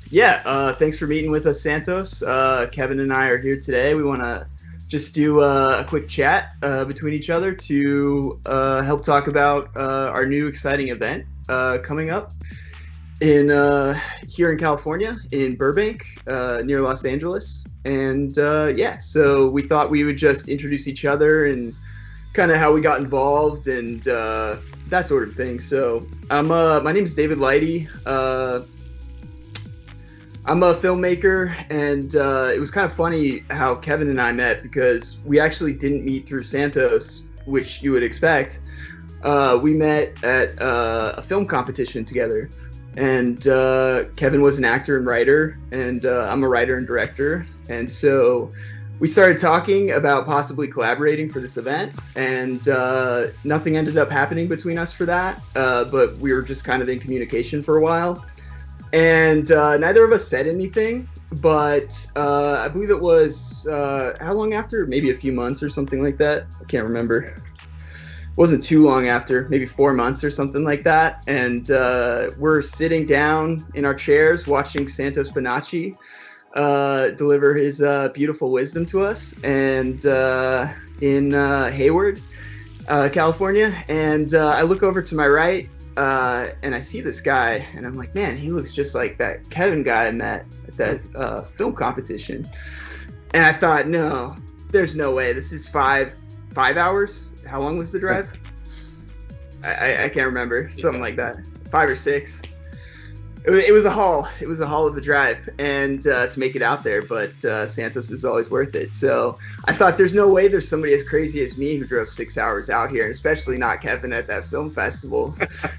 Yeah, thanks for meeting with us, Santos. Kevin and I are here today. We want to just do a quick chat between each other to help talk about our new exciting event coming up in here in California, in Burbank, near Los Angeles. And yeah, so we thought we would just introduce each other and kind of how we got involved and that sort of thing. So my name is David Lighty. I'm a filmmaker, and it was kind of funny how Kevin and I met because we actually didn't meet through Santos, which you would expect. We met at a film competition together, and Kevin was an actor and writer, and I'm a writer and director. And so we started talking about possibly collaborating for this event, and nothing ended up happening between us for that, but we were just kind of in communication for a while. And neither of us said anything, but I believe it was how long after? Maybe a few months or something like that. I can't remember. It wasn't too long after, maybe 4 months or something like that. And we're sitting down in our chairs watching Santos Bonacci deliver his beautiful wisdom to us, and in Hayward, California. And I look over to my right, and I see this guy, and I'm like, man, he looks just like that Kevin guy I met at that film competition. And I thought, no, there's no way. This is five hours. How long was the drive? I can't remember. Something like that. 5 or 6. It was a haul. It was a haul of a drive, and to make it out there. But Santos is always worth it. So I thought, there's no way there's somebody as crazy as me who drove 6 hours out here, and especially not Kevin at that film festival.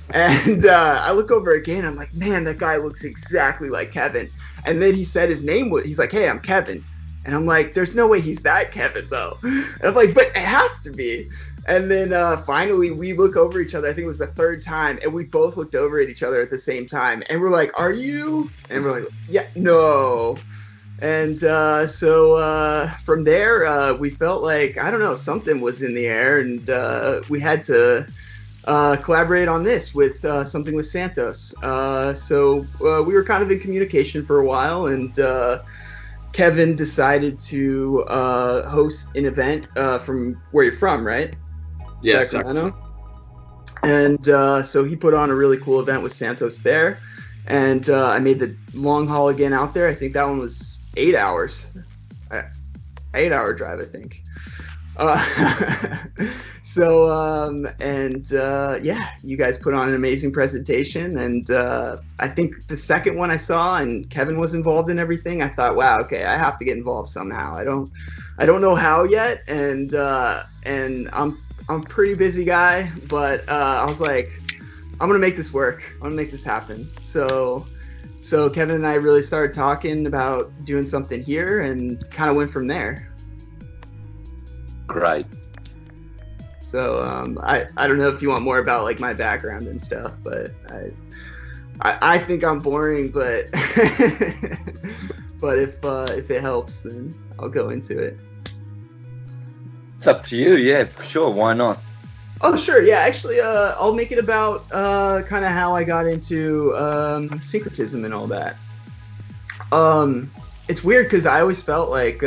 And I look over again. I'm like, man, that guy looks exactly like Kevin. And then he said his name. He's like, hey, I'm Kevin. And I'm like, there's no way he's that Kevin, though. And I'm like, but it has to be. And then finally we look over each other. I think it was the third time, and we both looked over at each other at the same time. And we're like, are you? And we're like, yeah, no. And so from there, we felt like, I don't know, something was in the air, and we had to collaborate on this with something with Santos. So we were kind of in communication for a while, and Kevin decided to host an event from where you're from, right? Yeah, Sacramento. And so he put on a really cool event with Santos there, and I made the long haul again out there. I think that one was 8 hours, 8-hour drive, I think. Yeah, you guys put on an amazing presentation, and I think the second one I saw, and Kevin was involved in everything, I thought, wow, okay, I have to get involved somehow. I don't know how yet, and I'm a pretty busy guy, but I was like, I'm gonna make this work. I'm gonna make this happen. So Kevin and I really started talking about doing something here, and kind of went from there. Great. So I don't know if you want more about like my background and stuff, but I think I'm boring, but but if it helps, then I'll go into it. It's up to you. Yeah, for sure. Why not? Oh, sure. Yeah, actually, I'll make it about kind of how I got into syncretism and all that. It's weird because I always felt like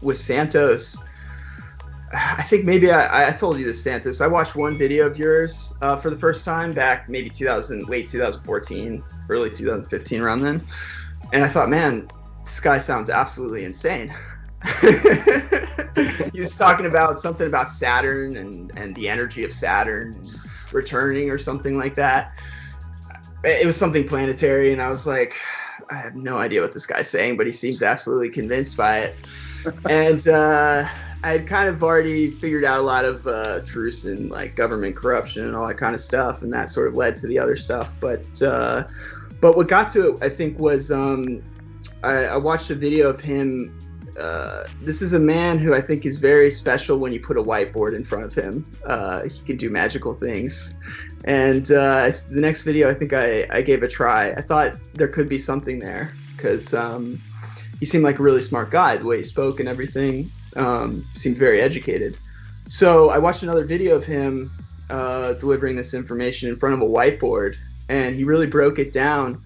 with Santos, I think maybe I told you this, Santos. I watched one video of yours for the first time back maybe late 2014, early 2015, around then. And I thought, man, this guy sounds absolutely insane. He was talking about something about Saturn and the energy of Saturn and returning or something like that. It was something planetary, and I was like, I have no idea what this guy's saying, but he seems absolutely convinced by it. And I had kind of already figured out a lot of truths in like government corruption and all that kind of stuff, and that sort of led to the other stuff. But what got to it, I think, was I watched a video of him. This is a man who I think is very special when you put a whiteboard in front of him. He can do magical things. And the next video, I think I gave a try. I thought there could be something there because he seemed like a really smart guy. The way he spoke and everything seemed very educated. So I watched another video of him delivering this information in front of a whiteboard, and he really broke it down.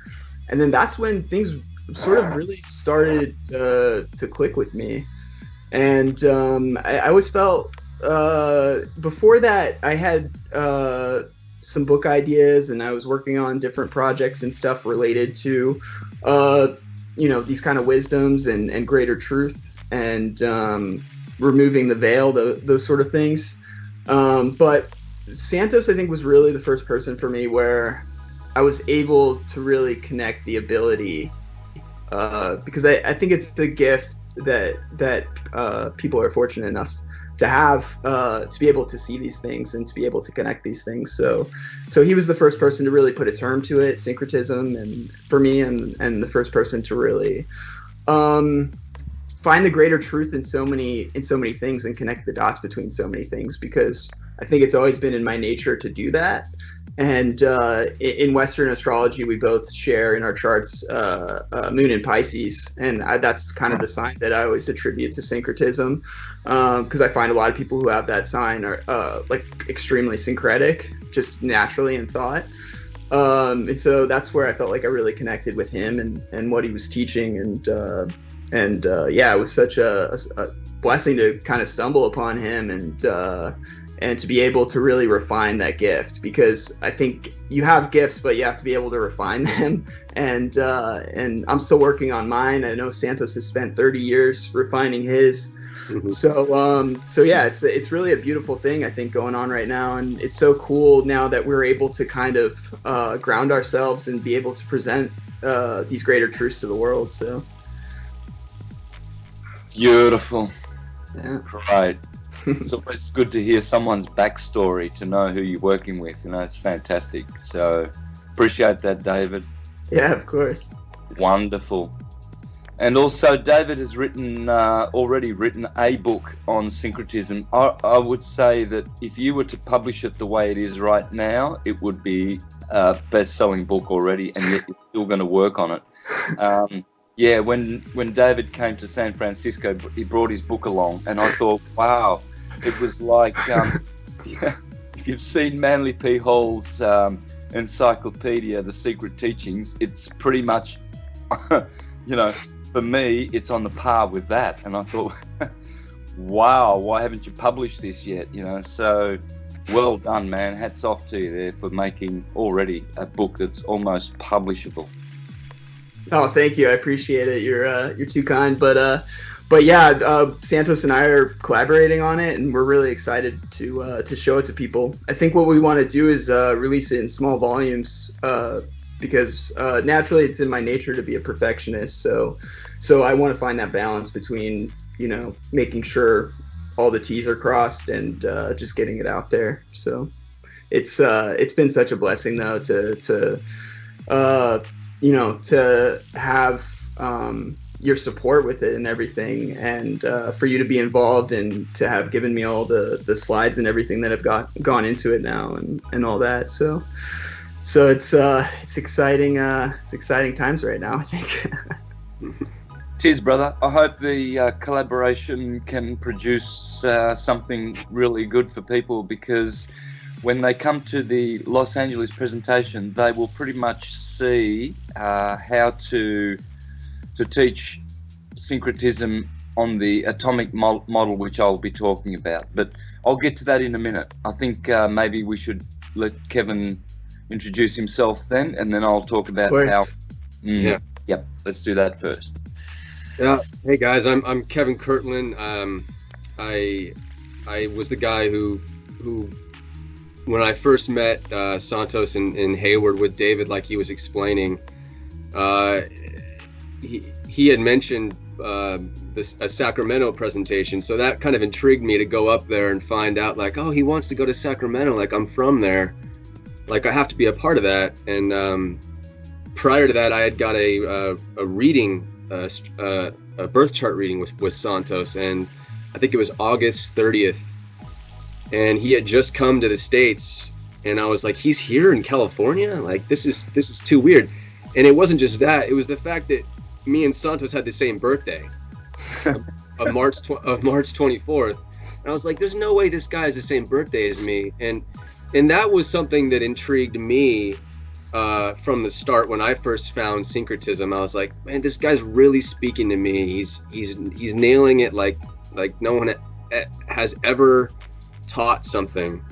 And then that's when things sort of really started to click with me. And I always felt before that I had some book ideas, and I was working on different projects and stuff related to these kind of wisdoms and greater truth, and removing the veil, those sort of things. But Santos, I think, was really the first person for me where I was able to really connect the ability, because I think it's the gift that people are fortunate enough to have, to be able to see these things and to be able to connect these things. So he was the first person to really put a term to it, syncretism, and for me, and the first person to really find the greater truth in so many things and connect the dots between so many things, because I think it's always been in my nature to do that. And in Western astrology, we both share in our charts Moon in Pisces, and that's kind of the sign that I always attribute to syncretism, because I find a lot of people who have that sign are like extremely syncretic, just naturally in thought. And so that's where I felt like I really connected with him and what he was teaching, and yeah, it was such a blessing to kind of stumble upon him and to be able to really refine that gift, because I think you have gifts, but you have to be able to refine them. And I'm still working on mine. I know Santos has spent 30 years refining his. Mm-hmm. So yeah, it's really a beautiful thing, I think, going on right now. And it's so cool now that we're able to kind of ground ourselves and be able to present these greater truths to the world. So beautiful. Yeah. Right. It's always good to hear someone's backstory, to know who you're working with. It's fantastic. So appreciate that, David. Yeah, of course. Wonderful. And also, David has already written a book on syncretism. I would say that if you were to publish it the way it is right now, it would be a best-selling book already, and yet you're still going to work on it. Yeah, when David came to San Francisco, he brought his book along, and I thought, wow, it was like, if you've seen Manly P. Hall's encyclopedia, The Secret Teachings, it's pretty much, for me, it's on the par with that. And I thought, wow, why haven't you published this yet? So well done, man. Hats off to you there for making already a book that's almost publishable. Oh, thank you. I appreciate it. You're too kind. But yeah, Santos and I are collaborating on it, and we're really excited to show it to people. I think what we want to do is release it in small volumes, because naturally it's in my nature to be a perfectionist. So I want to find that balance between making sure all the T's are crossed and just getting it out there. So it's been such a blessing though to have your support with it and everything, and for you to be involved and to have given me all the slides and everything that have gone into it now and all that. So it's exciting. It's exciting times right now, I think. Cheers, brother. I hope the collaboration can produce something really good for people, because when they come to the Los Angeles presentation, they will pretty much see how to teach syncretism on the atomic model, which I'll be talking about. But I'll get to that in a minute. I think maybe we should let Kevin introduce himself then, and then I'll talk about how. Yeah. Yep. Let's do that first. Yeah. Hey guys, I'm Kevin Kirtland. I was the guy who when I first met Santos in Hayward with David, like he was explaining, he had mentioned a Sacramento presentation, so that kind of intrigued me to go up there and find out, like, oh, he wants to go to Sacramento, like I'm from there, like I have to be a part of that. And prior to that, I had got a reading, a birth chart reading with Santos, and I think it was August 30th. And he had just come to the States, and I was like, he's here in California? Like, this is too weird. And it wasn't just that, it was the fact that me and Santos had the same birthday of March 24th. And I was like, there's no way this guy has the same birthday as me. And that was something that intrigued me from the start. When I first found syncretism, I was like, man, this guy's really speaking to me. He's nailing it like no one has ever taught something.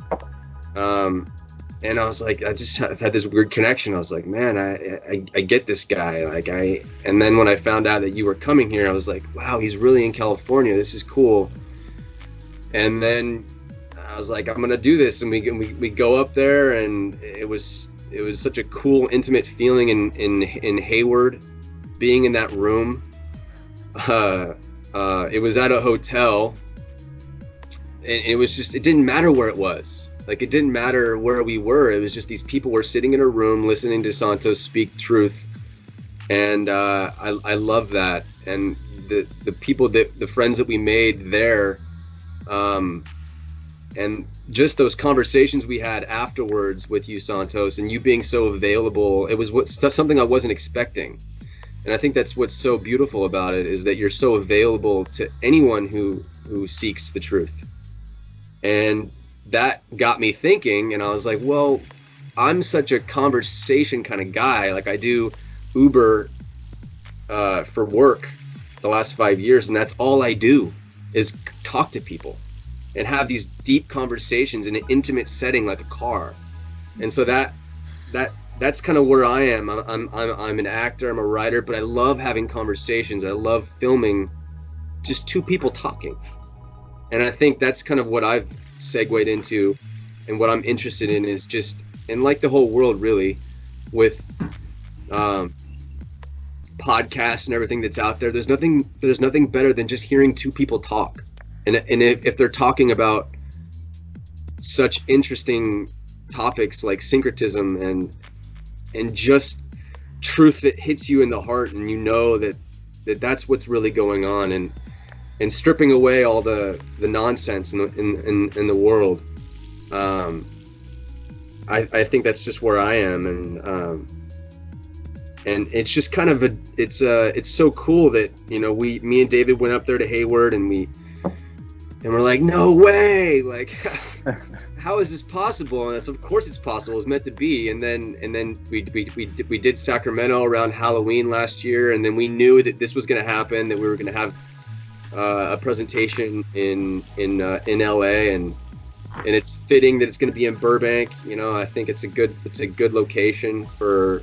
And I was like, I've had this weird connection. I was like, man, I get this guy. And then when I found out that you were coming here, I was like, wow, he's really in California. This is cool. And then I was like, I'm gonna do this. And we go up there, and it was such a cool, intimate feeling in Hayward, being in that room. It was at a hotel, and it didn't matter where it was. Like, it didn't matter where we were. It was just these people were sitting in a room listening to Santos speak truth. And I love that. And the people, the friends that we made there, and just those conversations we had afterwards with you, Santos, and you being so available, it was something I wasn't expecting. And I think that's what's so beautiful about it, is that you're so available to anyone who seeks the truth. And that got me thinking, and I was like, well, I'm such a conversation kind of guy. Like, I do Uber for work the last 5 years, and that's all I do is talk to people and have these deep conversations in an intimate setting like a car. And so that's kind of where I am. I'm an actor, I'm a writer, but I love having conversations. I love filming just two people talking. And I think that's kind of what I've segued into, and what I'm interested in is just, and like the whole world really, with podcasts and everything that's out there, there's nothing better than just hearing two people talk. And if they're talking about such interesting topics like syncretism and just truth that hits you in the heart, and you know that's what's really going on, and stripping away all the nonsense in the world. I think that's just where I am, and it's just kind of it's so cool that, you know, me and David went up there to Hayward, and we're like, no way, like how is this possible? And of course it's possible, it's meant to be. And then we did Sacramento around Halloween last year, and then we knew that this was going to happen, that we were going to have a presentation in LA, and it's fitting that it's going to be in Burbank. You know, I think it's a good location for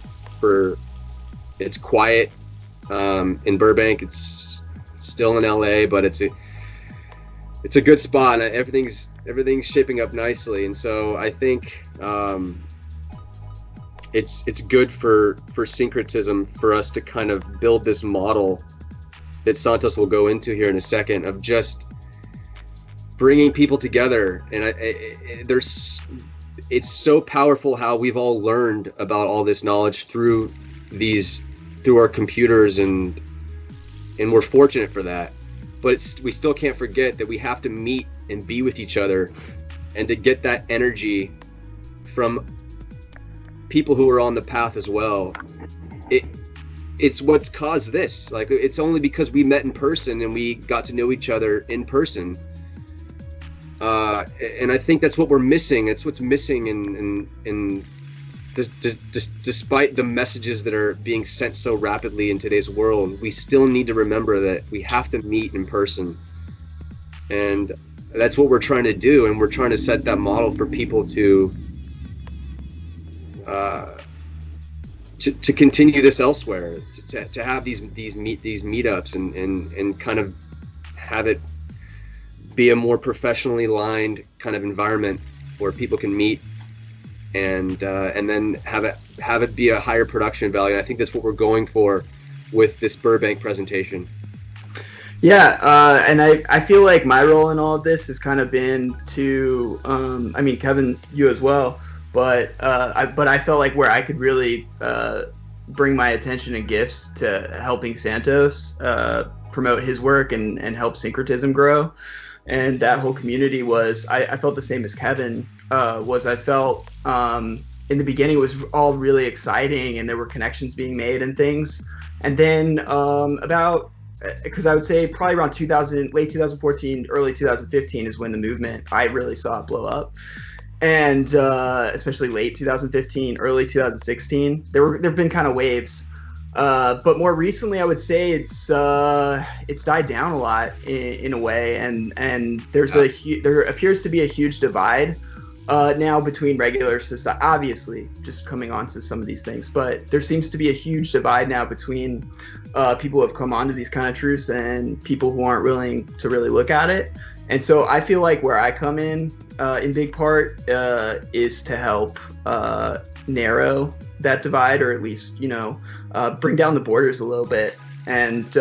it's quiet in Burbank. It's still in LA, but it's a good spot, and everything's shaping up nicely. And so I think it's good for syncretism for us to kind of build this model that Santos will go into here in a second, of just bringing people together. And it's so powerful how we've all learned about all this knowledge through our computers, and we're fortunate for that. But we still can't forget that we have to meet and be with each other, and to get that energy from people who are on the path as well. It's what's caused this. Like, it's only because we met in person and we got to know each other in person. And I think that's what we're missing. It's what's missing in despite the messages that are being sent so rapidly in today's world, we still need to remember that we have to meet in person. And that's what we're trying to do. And we're trying to set that model for people to continue this elsewhere, to have these meetups and kind of have it be a more professionally aligned kind of environment where people can meet, and then have it be a higher production value. And I think that's what we're going for with this Burbank presentation. Yeah, and I feel like my role in all of this has kind of been to, I mean, Kevin, you as well, but I felt like where I could really bring my attention and gifts to helping Santos promote his work and help syncretism grow. And that whole community was, I felt the same as Kevin, I felt in the beginning it was all really exciting, and there were connections being made and things. And then because I would say probably around late 2014, early 2015 is when the movement, I really saw it blow up. and especially late 2015, early 2016. There've been kind of waves, but more recently, I would say it's died down a lot in a way, and there appears to be a huge divide now between regular society. Obviously, just coming on to some of these things, but there seems to be a huge divide now between people who have come onto these kind of truths and people who aren't willing to really look at it. And so I feel like where I come in big part, is to help narrow that divide, or at least, bring down the borders a little bit, and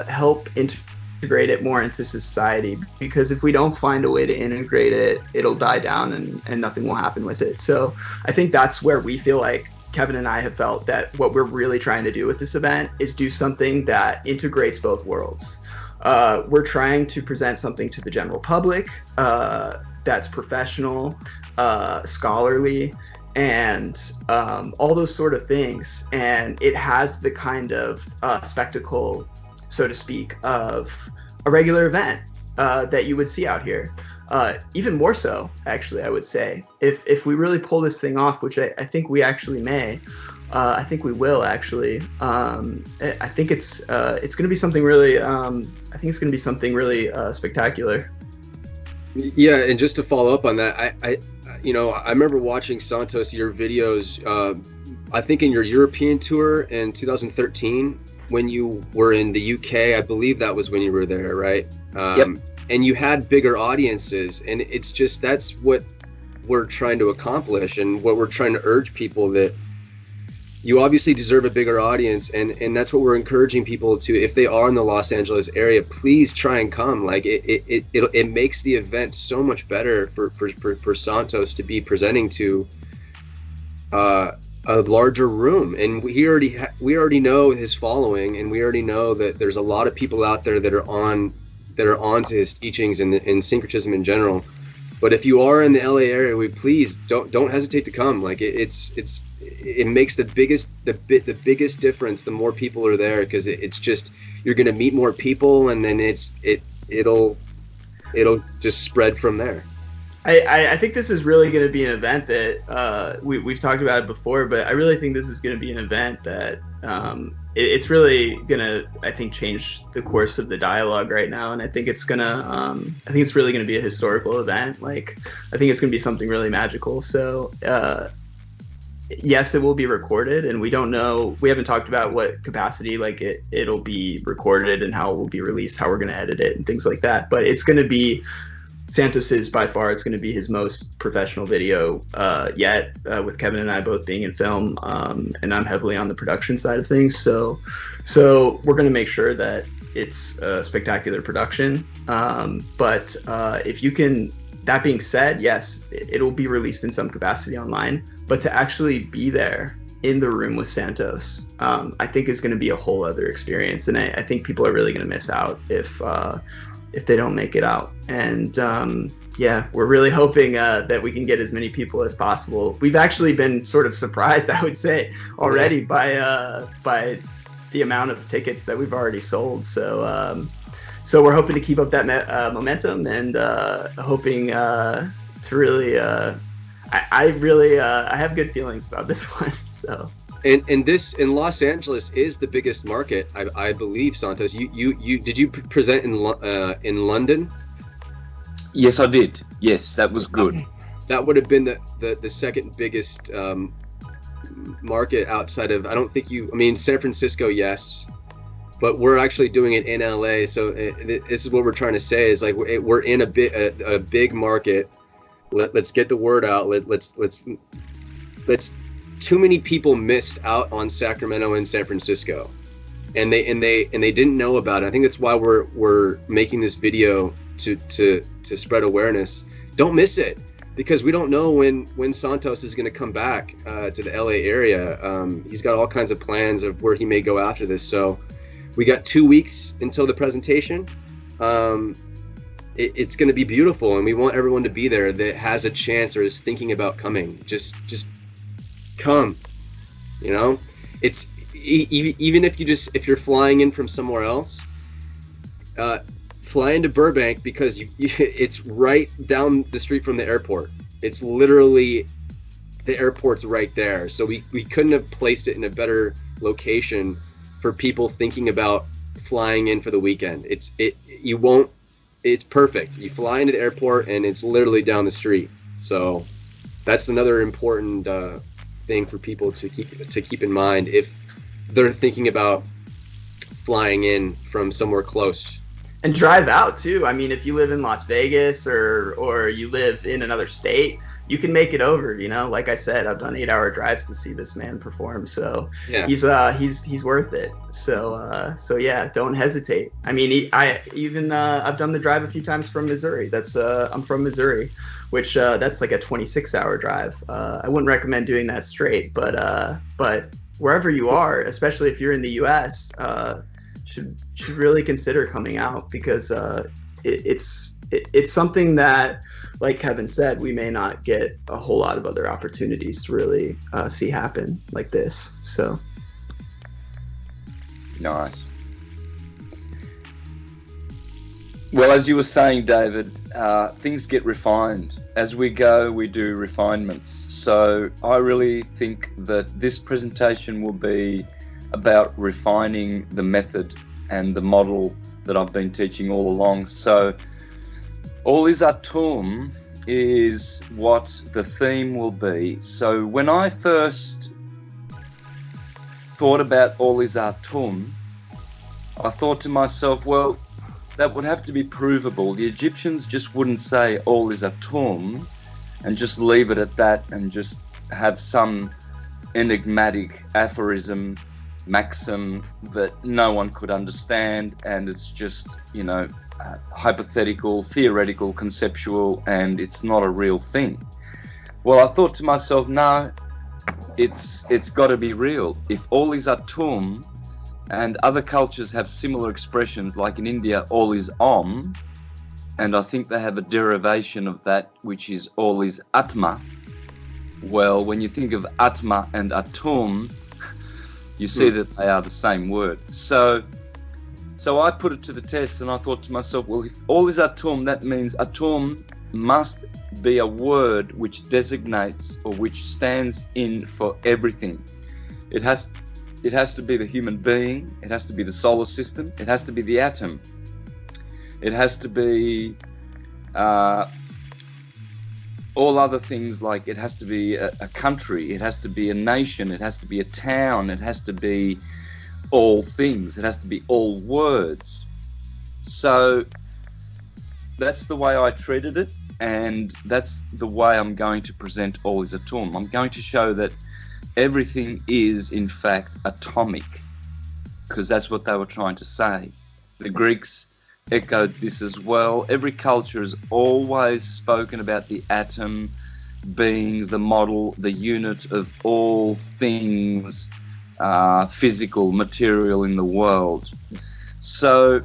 help integrate it more into society. Because if we don't find a way to integrate it, it'll die down and nothing will happen with it. So I think that's where we feel like Kevin and I have felt that what we're really trying to do with this event is do something that integrates both worlds. We're trying to present something to the general public that's professional, scholarly, and all those sort of things. And it has the kind of spectacle, so to speak, of a regular event that you would see out here. Even more so, actually, I would say. If we really pull this thing off, which I think we actually may, I think we will actually. I think it's going to be something really. I think it's going to be something really spectacular. Yeah, and just to follow up on that, I remember watching Santos, your videos. I think in your European tour in 2013, when you were in the UK, I believe that was when you were there, right? Yep. And you had bigger audiences, and it's just, that's what we're trying to accomplish, and what we're trying to urge people, that you obviously deserve a bigger audience, and that's what we're encouraging people to. If they are in the Los Angeles area, please try and come. Like it makes the event so much better for Santos to be presenting to a larger room. And we already know his following, and we already know that there's a lot of people out there that are on to his teachings and syncretism in general. But if you are in the LA area, we please don't hesitate to come. Like it makes the biggest difference the more people are there, because it's just, you're gonna meet more people, and then it'll just spread from there. I think this is really going to be an event that we've talked about it before, but I really think this is going to be an event that it's really going to, I think, change the course of the dialogue right now. And I think it's going to, I think it's really going to be a historical event. Like, I think it's going to be something really magical. So, yes, it will be recorded, and we don't know, we haven't talked about what capacity, like it'll be recorded and how it will be released, how we're going to edit it and things like that. But it's going to be, Santos by far, it's going to be his most professional video yet, with Kevin and I both being in film, and I'm heavily on the production side of things. So we're going to make sure that it's a spectacular production. But if you can, that being said, yes, it'll be released in some capacity online, but to actually be there in the room with Santos, I think is going to be a whole other experience. And I think people are really going to miss out if they don't make it out. And yeah, we're really hoping that we can get as many people as possible. We've actually been sort of surprised, I would say, already by the amount of tickets that we've already sold. So we're hoping to keep up that momentum, and hoping to really, I have good feelings about this one. So. And this in Los Angeles is the biggest market, I believe, Santos. You did you present in London? Yes, I did. Yes, that was good. That would have been the second biggest market outside of, San Francisco, yes, but we're actually doing it in LA. So this is what we're trying to say, is like we're in a big market. Let's get the word out. Let's. Too many people missed out on Sacramento and San Francisco, and they didn't know about it. I think that's why we're making this video to spread awareness. Don't miss it, because we don't know when Santos is going to come back to the LA area. He's got all kinds of plans of where he may go after this. So we got 2 weeks until the presentation. It's going to be beautiful, and we want everyone to be there that has a chance or is thinking about coming. Just come. It's even if you're flying in from somewhere else, fly into Burbank, because it's right down the street from the airport. it's literally, the airport's right there. So we couldn't have placed it in a better location for people thinking about flying in for the weekend. It's perfect. You fly into the airport and it's literally down the street. So that's another important thing for people to keep in mind if they're thinking about flying in from somewhere close. And drive out too. I mean, if you live in Las Vegas or you live in another state, you can make it over. You know, like I said, I've done 8-hour drives to see this man perform. So yeah. He's worth it. So yeah, don't hesitate. I mean, I've done the drive a few times from Missouri. I'm from Missouri, which that's like a 26-hour drive. I wouldn't recommend doing that straight, but wherever you are, especially if you're in the U.S., should really consider coming out, because it's something that, like Kevin said, we may not get a whole lot of other opportunities to really see happen like this. So nice. Well, as you were saying, David, things get refined. As we go, we do refinements. So I really think that this presentation will be about refining the method and the model that I've been teaching all along. So all is Atum is what the theme will be. So when I first thought about all is Atum, I thought to myself, well, that would have to be provable. The Egyptians just wouldn't say all is Atum and just leave it at that and just have some enigmatic aphorism, maxim that no one could understand, and it's just, hypothetical, theoretical, conceptual, and it's not a real thing. Well, I thought to myself, no, it's got to be real. If all is Atum, and other cultures have similar expressions, like in India, all is Om, and I think they have a derivation of that, which is all is Atma. Well, when you think of Atma and Atum, you see that they are the same word. So I put it to the test, and I thought to myself, well, if all is Atum, that means Atum must be a word which designates or which stands in for everything. It has to be the human being, it has to be the solar system, it has to be the atom, it has to be all other things, like it has to be a country, it has to be a nation, it has to be a town, it has to be all things, it has to be all words. So that's the way I treated it, and that's the way I'm going to present all is Atum. I'm going to show that everything is in fact atomic, because that's what they were trying to say. The Greeks echoed this as well. Every culture has always spoken about the atom being the model, the unit of all things physical, material in the world. So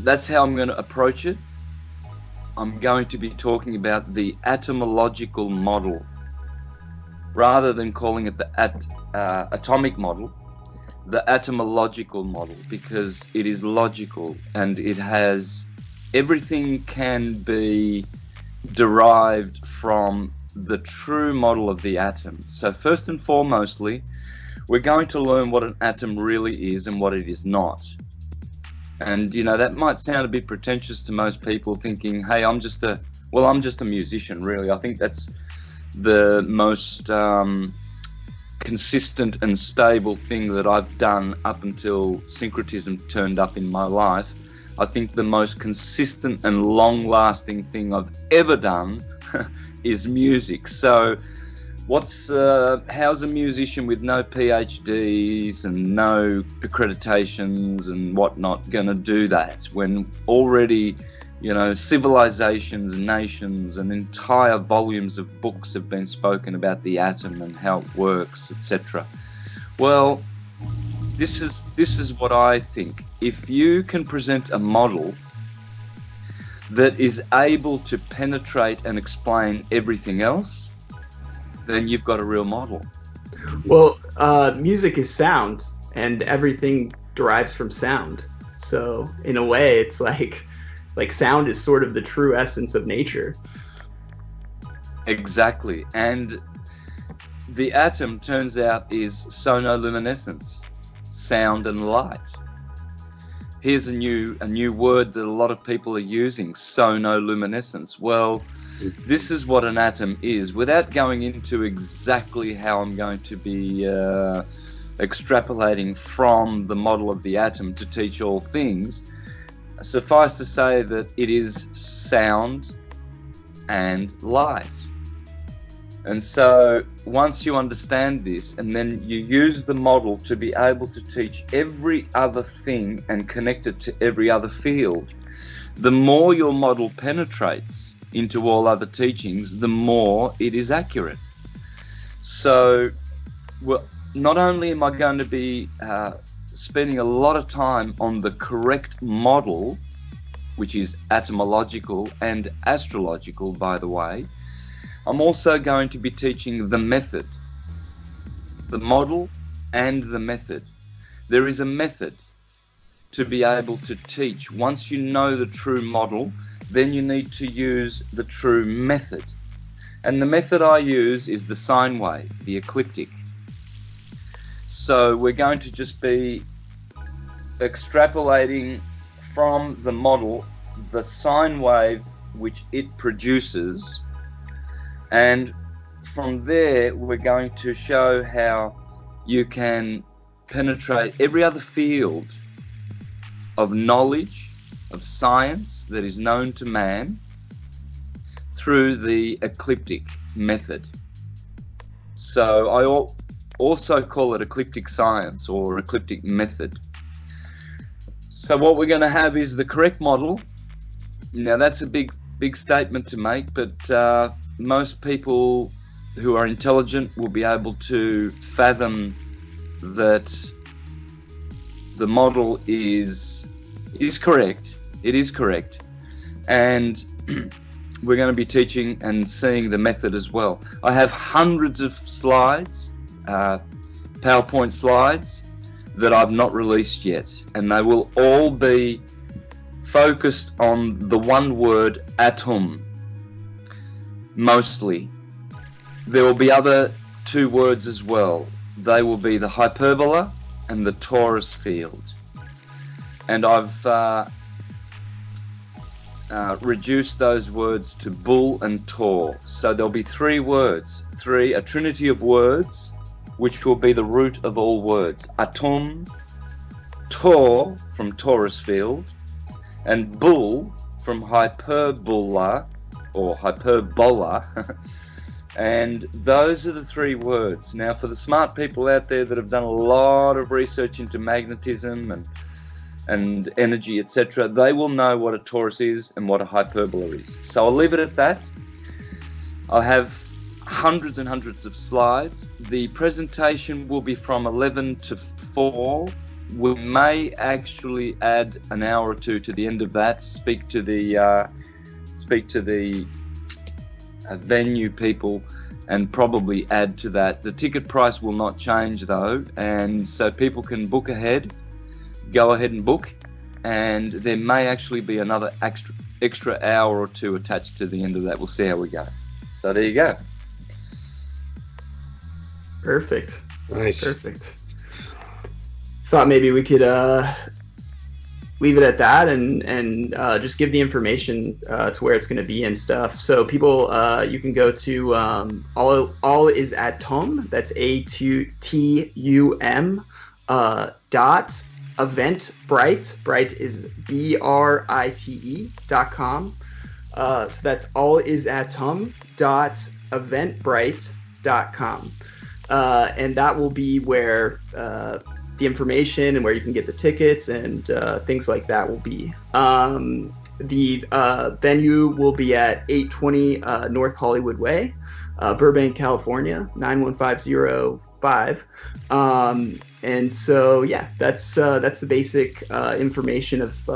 that's how I'm going to approach it. I'm going to be talking about the atomological model, rather than calling it the atomic model, the atomological model, because it is logical and it has everything can be derived from the true model of the atom. So first and foremostly, we're going to learn what an atom really is and what it is not. And that might sound a bit pretentious to most people, thinking, hey, I'm just a musician, really. I think that's the most consistent and stable thing that I've done up until syncretism turned up in my life. I think the most consistent and long-lasting thing I've ever done is music. So how's a musician with no PhDs and no accreditations and whatnot going to do that, when already civilizations, nations, and entire volumes of books have been spoken about the atom and how it works, etc. Well, this is what I think. If you can present a model that is able to penetrate and explain everything else, then you've got a real model. Well, music is sound, and everything derives from sound. So in a way, it's like sound is sort of the true essence of nature. Exactly. And the atom, turns out, is sonoluminescence, sound and light. Here's a new word that a lot of people are using, sonoluminescence. Well, this is what an atom is. Without going into exactly how I'm going to be extrapolating from the model of the atom to teach all things, suffice to say that it is sound and light. And so once you understand this, and then you use the model to be able to teach every other thing and connect it to every other field, the more your model penetrates into all other teachings, the more it is accurate. So, well, not only am I going to be spending a lot of time on the correct model, which is etymological and astrological, by the way, I'm also going to be teaching the method, the model and the method. There is a method to be able to teach. Once you know the true model, then you need to use the true method. And the method I use is the sine wave, the ecliptic. So we're going to just be extrapolating from the model the sine wave which it produces, and from there we're going to show how you can penetrate every other field of knowledge, of science that is known to man through the ecliptic method. So I also call it ecliptic science or ecliptic method. So what we're going to have is the correct model. Now that's a big statement to make, but most people who are intelligent will be able to fathom that the model is correct. It is correct. And we're going to be teaching and seeing the method as well. I have hundreds of slides, PowerPoint slides, that I've not released yet, and they will all be focused on the one word atum, mostly. There will be other two words as well. They will be the hyperbola and the torus field. And I've reduced those words to bull and tor. So there'll be three words, a trinity of words, which will be the root of all words. Atum, tor from torus field, and bull from hyperbola or hyperbola. And those are the three words. Now, for the smart people out there that have done a lot of research into magnetism and energy, etc., they will know what a torus is and what a hyperbola is. So I'll leave it at that. I have hundreds and hundreds of slides. The presentation will be from 11 to 4. We may actually add an hour or two to the end of that, speak to the venue people, and probably add to that. The ticket price will not change though, and so people can book ahead. Go ahead and book, and there may actually be another extra hour or two attached to the end of that. We'll see how we go. So there you go. Perfect. Nice. Perfect. Thought maybe we could leave it at that and just give the information to where it's going to be and stuff. So people, you can go to all is Atum. That's ATUM dot Eventbrite. Bright is BRITE.com. So that's allisatum.eventbrite.com. And that will be where the information and where you can get the tickets and things like that will be. The venue will be at 820 North Hollywood Way, Burbank, California, 91505. And so, yeah, that's the basic information of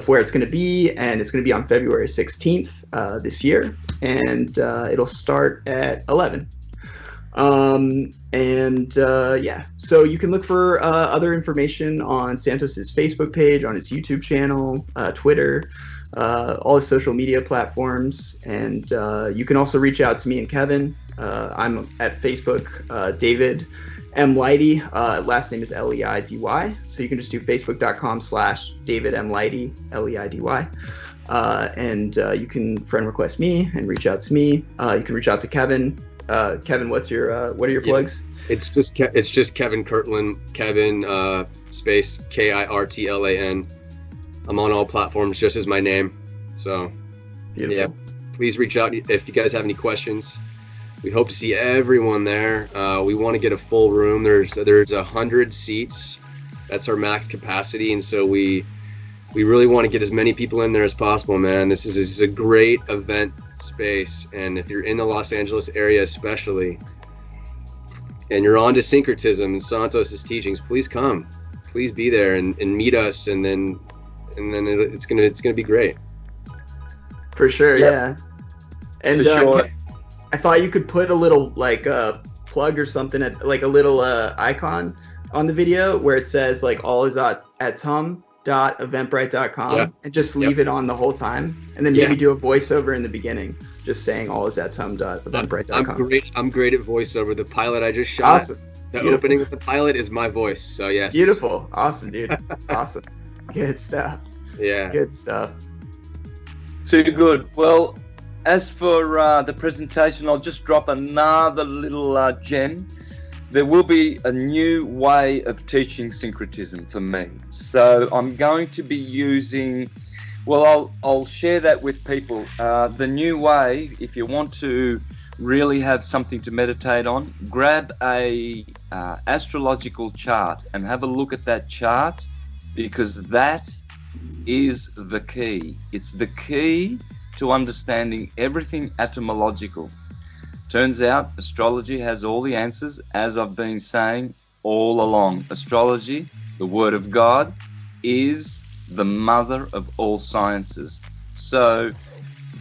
where it's going to be, and it's going to be on February 16th this year, and it'll start at 11. Yeah, so you can look for other information on Santos's Facebook page, on his YouTube channel, Twitter, all the social media platforms. And you can also reach out to me and Kevin. I'm at Facebook, David M. Leidy. Last name is Leidy. So you can just do facebook.com/David M. Leidy, Leidy. And you can friend request me and reach out to me. You can reach out to Kevin. Kevin, what are your plugs? It's just Kevin Kirtland. Kevin space Kirtlan. I'm on all platforms just as my name. So Beautiful. Yeah, please reach out if you guys have any questions. We hope to see everyone there. We want to get a full room. There's 100 seats. That's our max capacity, and so we really want to get as many people in there as possible, man. This is a great event space, and if you're in the Los Angeles area especially, and you're on to syncretism and Santos' teachings, please come. Please be there and meet us, and then it's gonna be great. For sure, Yep. yeah. And For sure. I thought you could put a little plug or something at like a little icon on the video where it says like all is at atum.eventbrite.com, Yeah. and just leave it on the whole time, and then maybe do a voiceover in the beginning just saying all is at atum.eventbrite.com. I'm great at voiceover. The pilot I just shot, Awesome. the Beautiful. opening of the pilot is my voice. So yes. Beautiful. Awesome, dude. Awesome. Good stuff. Yeah. Good stuff. Too good. Well, as for the presentation, I'll just drop another little gem. There will be a new way of teaching syncretism for me. So I'm going to be using, I'll share that with people. The new way, if you want to really have something to meditate on, grab a astrological chart and have a look at that chart, because that is the key. It's the key to understanding everything etymological. Turns out astrology has all the answers, as I've been saying all along. Astrology, the word of God, is the mother of all sciences. So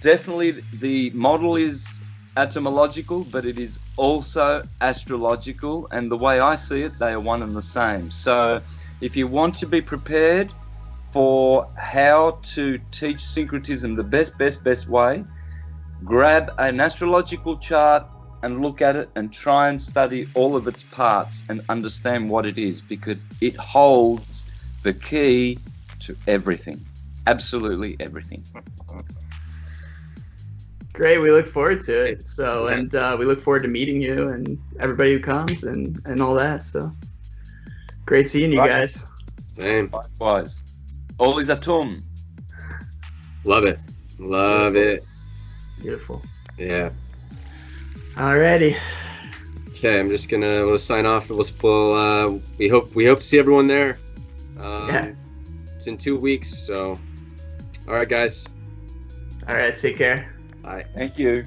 definitely the model is etymological, but it is also astrological, and the way I see it, they are one and the same. So if you want to be prepared for how to teach syncretism the best way, grab an astrological chart and look at it and try and study all of its parts and understand what it is, because it holds the key to everything, absolutely everything. Great. We look forward to it. So, and we look forward to meeting you and everybody who comes and all that. So great seeing you guys. Same. Likewise. All is Atum. Love it. Love it. Beautiful. Yeah. Alrighty. Okay, we'll sign off. We hope to see everyone there. Yeah. It's in 2 weeks, so all right, guys. All right. Take care. Bye. Thank you.